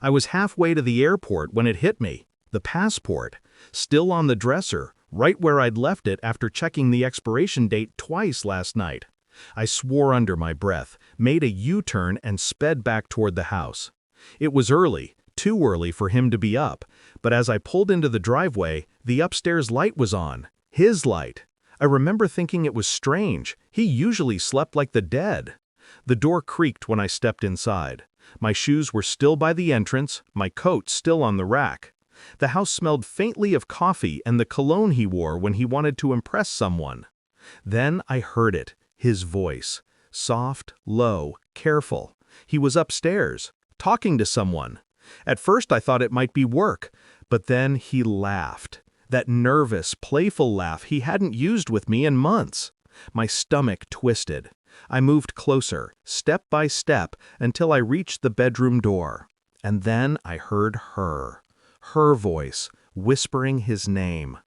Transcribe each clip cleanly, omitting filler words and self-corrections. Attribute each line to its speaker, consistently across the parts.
Speaker 1: I was halfway to the airport when it hit me. The passport, still on the dresser, right where I'd left it after checking the expiration date twice last night. I swore under my breath, made a U-turn and sped back toward the house. It was early, too early for him to be up, but as I pulled into the driveway, the upstairs light was on. His light. I remember thinking it was strange. He usually slept like the dead. The door creaked when I stepped inside. My shoes were still by the entrance, my coat still on the rack. The house smelled faintly of coffee and the cologne he wore when he wanted to impress someone. Then I heard it, his voice. Soft, low, careful. He was upstairs, talking to someone. At first I thought it might be work, but then he laughed. That nervous, playful laugh he hadn't used with me in months. My stomach twisted. I moved closer, step by step, until I reached the bedroom door. And then I heard her voice, whispering his name.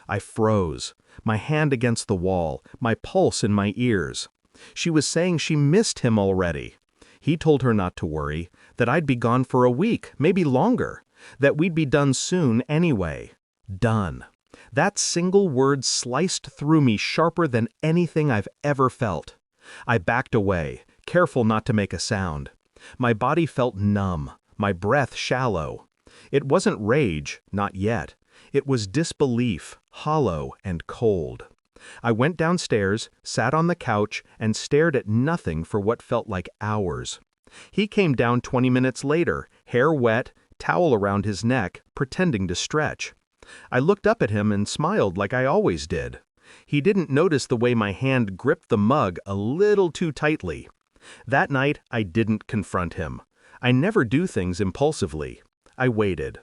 Speaker 1: I froze, my hand against the wall, my pulse in my ears. She was saying she missed him already. He told her not to worry, that I'd be gone for a week, maybe longer, that we'd be done soon anyway. Done. That single word sliced through me sharper than anything I've ever felt. I backed away, careful not to make a sound. My body felt numb, my breath shallow. It wasn't rage, not yet. It was disbelief, hollow and cold. I went downstairs, sat on the couch, and stared at nothing for what felt like hours. He came down 20 minutes later, hair wet, towel around his neck, pretending to stretch. I looked up at him and smiled like I always did. He didn't notice the way my hand gripped the mug a little too tightly. That night, I didn't confront him. I never do things impulsively. I waited.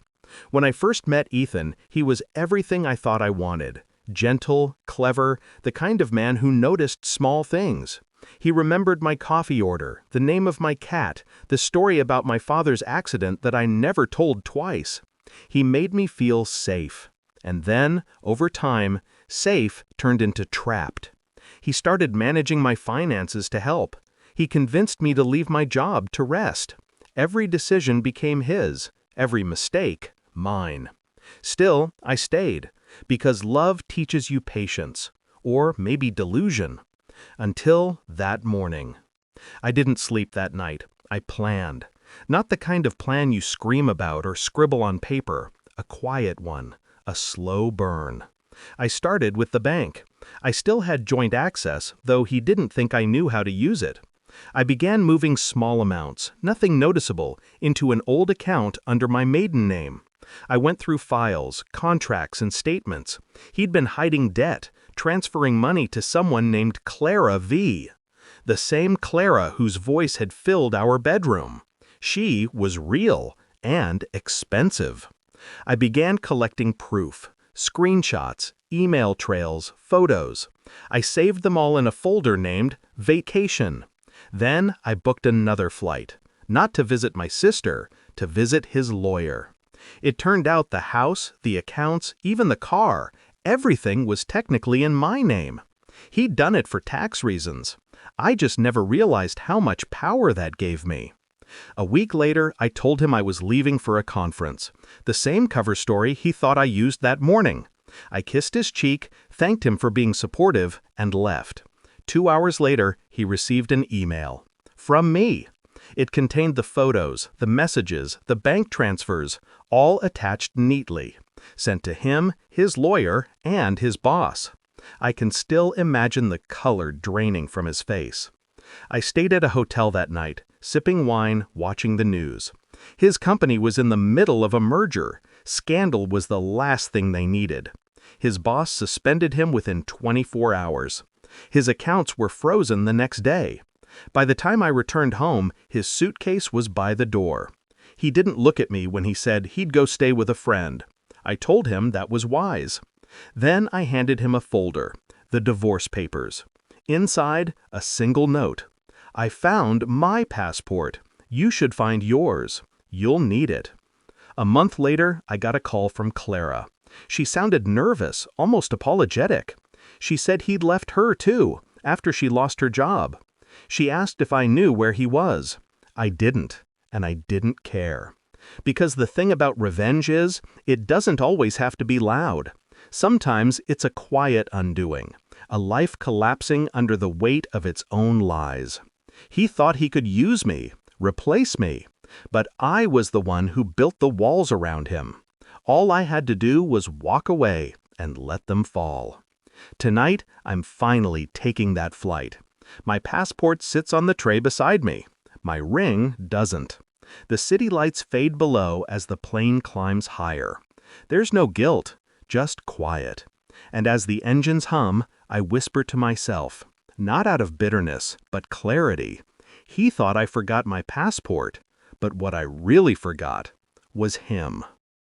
Speaker 1: When I first met Ethan, he was everything I thought I wanted. Gentle, clever, the kind of man who noticed small things. He remembered my coffee order, the name of my cat, the story about my father's accident that I never told twice. He made me feel safe. And then, over time, safe turned into trapped. He started managing my finances to help. He convinced me to leave my job to rest. Every decision became his, every mistake mine. Still, I stayed, because love teaches you patience, or maybe delusion. Until that morning. I didn't sleep that night. I planned. Not the kind of plan you scream about or scribble on paper, a quiet one, a slow burn. I started with the bank. I still had joint access, though he didn't think I knew how to use it. I began moving small amounts, nothing noticeable, into an old account under my maiden name. I went through files, contracts, and statements. He'd been hiding debt, transferring money to someone named Clara V. The same Clara whose voice had filled our bedroom. She was real and expensive. I began collecting proof, screenshots, email trails, photos. I saved them all in a folder named Vacation. Then I booked another flight, not to visit my sister, to visit his lawyer. It turned out the house, the accounts, even the car, everything was technically in my name. He'd done it for tax reasons. I just never realized how much power that gave me. A week later, I told him I was leaving for a conference. The same cover story he thought I used that morning. I kissed his cheek, thanked him for being supportive, and left. 2 hours later, he received an email. From me. It contained the photos, the messages, the bank transfers, all attached neatly. Sent to him, his lawyer, and his boss. I can still imagine the color draining from his face. I stayed at a hotel that night, sipping wine, watching the news. His company was in the middle of a merger. Scandal was the last thing they needed. His boss suspended him within 24 hours. His accounts were frozen the next day. By the time I returned home, his suitcase was by the door. He didn't look at me when he said he'd go stay with a friend. I told him that was wise. Then I handed him a folder, the divorce papers. Inside, a single note. I found my passport. You should find yours. You'll need it. A month later, I got a call from Clara. She sounded nervous, almost apologetic. She said he'd left her too, after she lost her job. She asked if I knew where he was. I didn't, and I didn't care. Because the thing about revenge is, it doesn't always have to be loud. Sometimes it's a quiet undoing, a life collapsing under the weight of its own lies. He thought he could use me, replace me, but I was the one who built the walls around him. All I had to do was walk away and let them fall. Tonight, I'm finally taking that flight. My passport sits on the tray beside me. My ring doesn't. The city lights fade below as the plane climbs higher. There's no guilt, just quiet. And as the engines hum, I whisper to myself, not out of bitterness, but clarity. He thought I forgot my passport, but what I really forgot was him.